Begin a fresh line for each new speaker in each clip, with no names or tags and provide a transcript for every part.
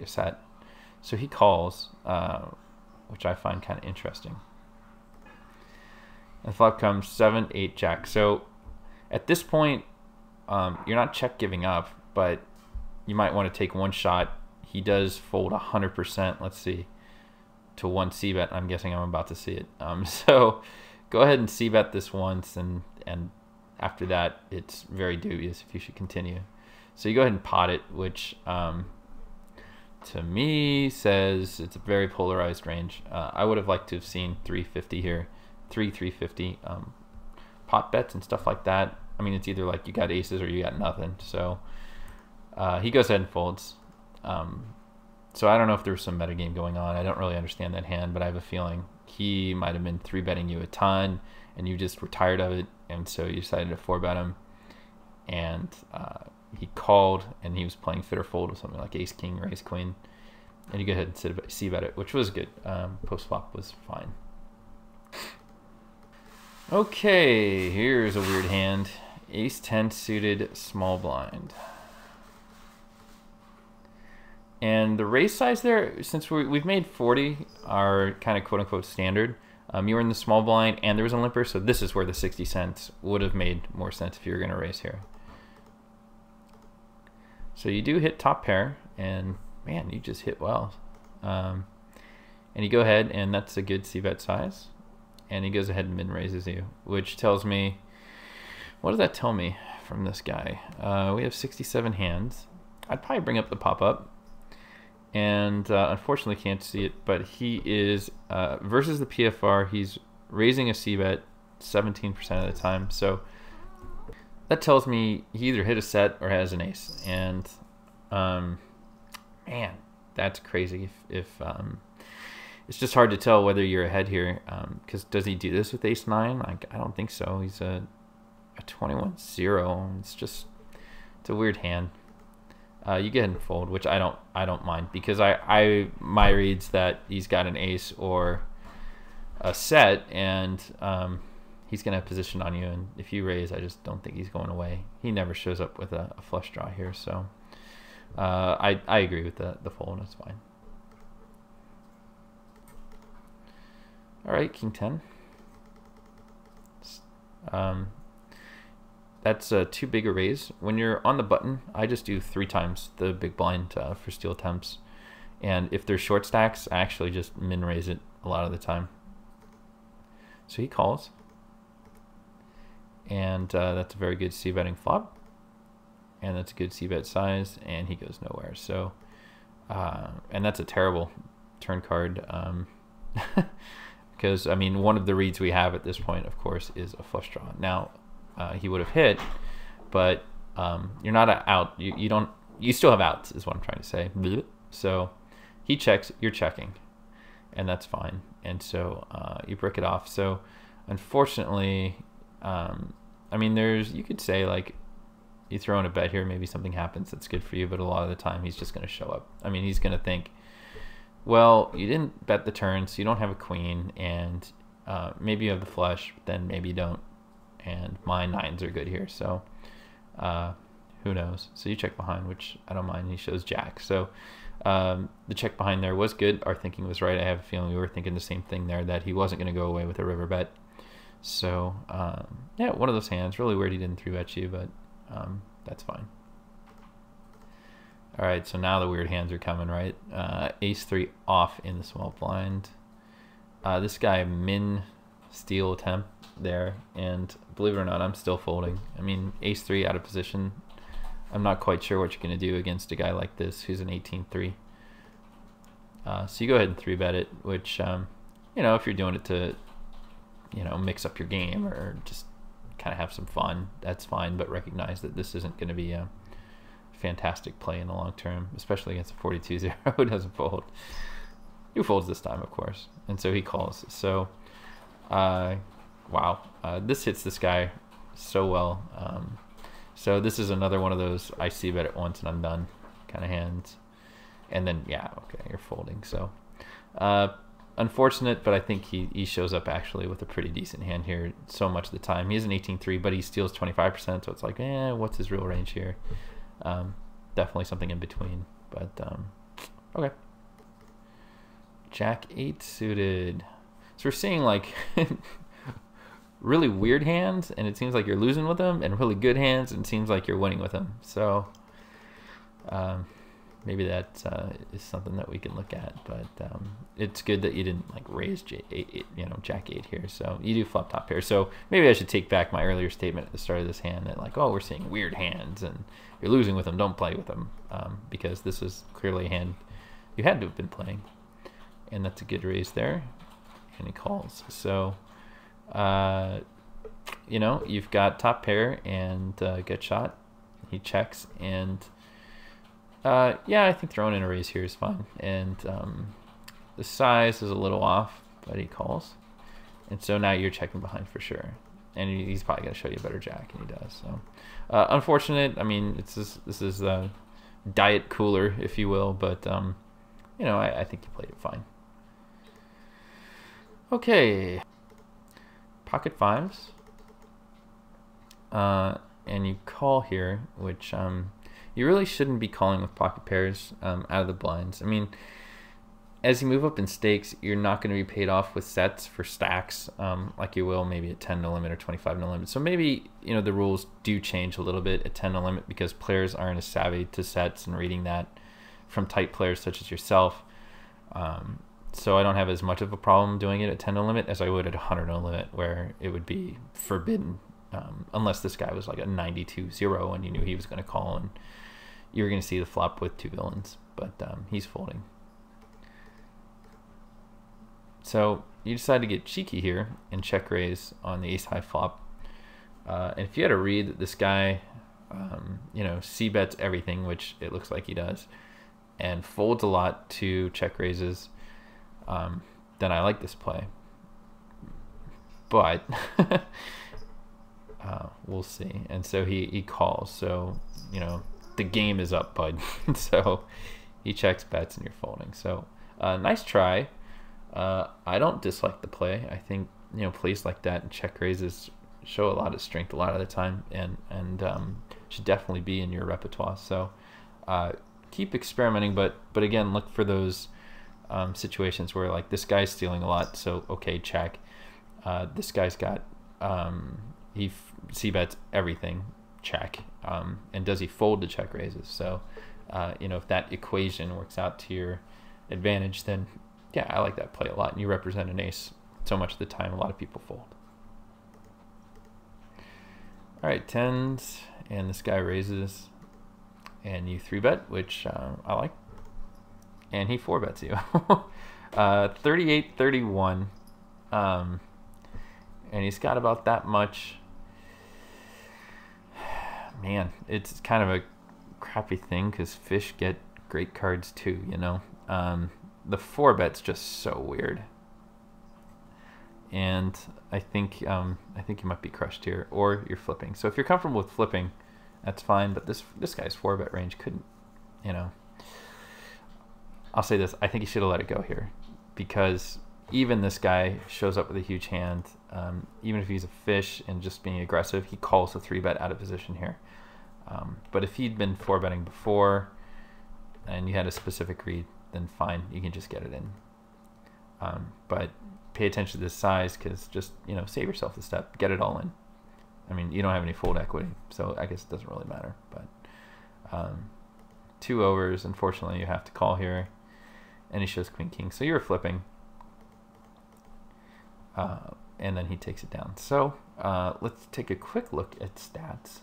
your set. So he calls, which I find kind of interesting. And flop comes 7, 8, Jack. So at this point, you're not check giving up, but you might want to take one shot. He does fold 100%. Let's see, to one c-bet. I'm guessing I'm about to see it. So go ahead and c-bet this once, and after that, it's very dubious if you should continue. So you go ahead and pot it, which to me says it's a very polarized range. I would have liked to have seen 350 here, 350 pot bets and stuff like that. I mean, it's either like you got aces or you got nothing. So he goes ahead and folds. So I don't know if there was some metagame going on. I don't really understand that hand, but I have a feeling he might have been 3-betting you a ton, and you just were tired of it, and so you decided to 4-bet him. And he called, and he was playing fit or fold with something like ace king or ace queen, and you go ahead and c-bet it, which was good. Post flop was fine. Okay, here's a weird hand. Ace 10 suited small blind. And the raise size there, since we've made 40 our kind of quote-unquote standard, you were in the small blind and there was a limper, so this is where the 60 cents would have made more sense if you were going to raise here. So you do hit top pair, and man, you just hit well. And you go ahead, and that's a good c-bet size. And he goes ahead and min-raises you, which tells me, what does that tell me from this guy? We have 67 hands. I'd probably bring up the pop-up. And unfortunately can't see it, but he is, versus the PFR, he's raising a c-bet 17% of the time. So that tells me he either hit a set or has an ace. And man, that's crazy. If it's just hard to tell whether you're ahead here, because does he do this with ace 9? I don't think so. He's a 21-0. It's a weird hand. You get and fold, which I don't mind, because my read's that he's got an ace or a set, and he's gonna have position on you, and if you raise, I just don't think he's going away. He never shows up with a flush draw here, so I agree with the fold. That's fine. All right, king 10. That's too big a raise. When you're on the button, I just do 3 times the big blind for steal attempts. And if there's short stacks, I actually just min-raise it a lot of the time. So he calls. And that's a very good c-betting flop. And that's a good c-bet size, and he goes nowhere. So, and that's a terrible turn card. Because, I mean, one of the reads we have at this point, of course, is a flush draw. Now, he would have hit, but you're not out. You still have outs, is what I'm trying to say. So he checks, you're checking, and that's fine. And so you break it off. So unfortunately, I mean, you could say like you throw in a bet here, maybe something happens that's good for you, but a lot of the time he's just going to show up. I mean, he's going to think, well, you didn't bet the turn, so you don't have a queen, and maybe you have the flush, but then maybe you don't. And my 9s are good here, so who knows? So you check behind, which I don't mind. He shows jack. So the check behind there was good. Our thinking was right. I have a feeling we were thinking the same thing there, that he wasn't going to go away with a river bet. So yeah, one of those hands. Really weird he didn't 3-bet you, but that's fine. All right, so now the weird hands are coming, right? Ace 3 off in the small blind. This guy min steal attempt there, and believe it or not, I'm still folding. I mean, ace 3 out of position. I'm not quite sure what you're going to do against a guy like this who's an 18-3. So you go ahead and 3-bet it, which you know, if you're doing it to, you know, mix up your game or just kind of have some fun, that's fine, but recognize that this isn't going to be a fantastic play in the long term, especially against a 42-0 who doesn't fold. Who folds this time, of course, and so he calls. So wow, this hits this guy so well. So this is another one of those I see bet it once and I'm done kind of hands. And then, yeah, okay, you're folding. So unfortunate, but I think he shows up actually with a pretty decent hand here so much of the time. He is an 18-3, but he steals 25%, so it's like, what's his real range here? Definitely something in between, but Okay. Jack 8 suited. So we're seeing like really weird hands, and it seems like you're losing with them, and really good hands, and it seems like you're winning with them. So maybe that is something that we can look at. But it's good that you didn't like raise Jack 8 here. So you do flop top pair. So maybe I should take back my earlier statement at the start of this hand that like, oh, we're seeing weird hands, and you're losing with them. Don't play with them, because this is clearly a hand you had to have been playing. And that's a good raise there, and he calls. So, you know, you've got top pair and gut shot. He checks, and yeah, I think throwing in a raise here is fine. And the size is a little off, but he calls. And so now you're checking behind for sure. And he's probably going to show you a better jack, and he does. So, unfortunate. I mean, this is diet cooler, if you will, but you know, I think you played it fine. Okay, pocket fives, and you call here, which you really shouldn't be calling with pocket pairs out of the blinds. I mean, as you move up in stakes, you're not going to be paid off with sets for stacks like you will maybe at 10 no limit or 25 no limit. So maybe, you know, the rules do change a little bit at 10 no limit because players aren't as savvy to sets and reading that from tight players such as yourself. So I don't have as much of a problem doing it at 10 no limit as I would at 100 no limit, where it would be forbidden unless this guy was like a 92-0 and you knew he was going to call, and you were going to see the flop with two villains, but he's folding. So you decide to get cheeky here and check raise on the ace high flop. And if you had a read that this guy, you know, c-bets everything, which it looks like he does, and folds a lot to check raises, then I like this play. But we'll see. And so he calls. So, you know, the game is up, bud. So he checks bets and you're folding. So nice try. I don't dislike the play. I think, you know, plays like that and check raises show a lot of strength a lot of the time, and should definitely be in your repertoire. So keep experimenting, but again, look for those situations where like this guy's stealing a lot, so okay, check. This guy's got he c-bets everything, check. And does he fold to check raises? So you know, if that equation works out to your advantage, then yeah, I like that play a lot. And you represent an ace so much of the time, a lot of people fold. All right, tens, and this guy raises, and you 3-bet, which I like. And he 4-bets you. 38-31. And he's got about that much. Man, it's kind of a crappy thing because fish get great cards too, you know. The 4-bet's just so weird. And I think you might be crushed here, or you're flipping. So if you're comfortable with flipping, that's fine. But this guy's 4-bet range couldn't, you know. I'll say this: I think he should have let it go here, because even this guy shows up with a huge hand. Even if he's a fish and just being aggressive, he calls the 3-bet out of position here. But if he'd been 4-betting before, and you had a specific read, then fine, you can just get it in. But pay attention to this size, because just, you know, save yourself the step, get it all in. I mean, you don't have any fold equity, so I guess it doesn't really matter. But 2 overs, unfortunately, you have to call here, and he shows queen king, so you're flipping, and then he takes it down. So let's take a quick look at stats.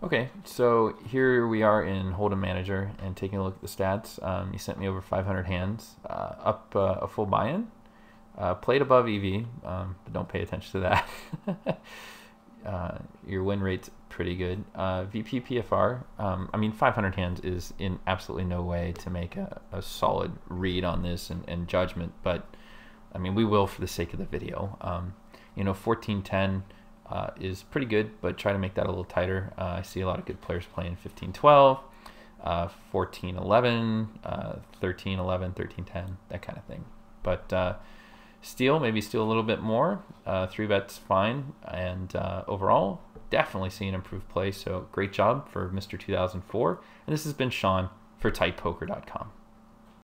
Okay, so here we are in Hold'em Manager and taking a look at the stats. You sent me over 500 hands, up a full buy-in, played above EV, but don't pay attention to that. Your win rate's pretty good. VP PFR, I mean, 500 hands is in absolutely no way to make a solid read on this and judgment, but I mean, we will for the sake of the video. You know, 14-10 is pretty good, but try to make that a little tighter. I see a lot of good players playing 15-12, 14-11, 13-11, 13-10, that kind of thing. But maybe steal a little bit more. 3-bet's fine, and overall, definitely see an improved play. So great job for Mr. 2004. And this has been Sean for TightPoker.com.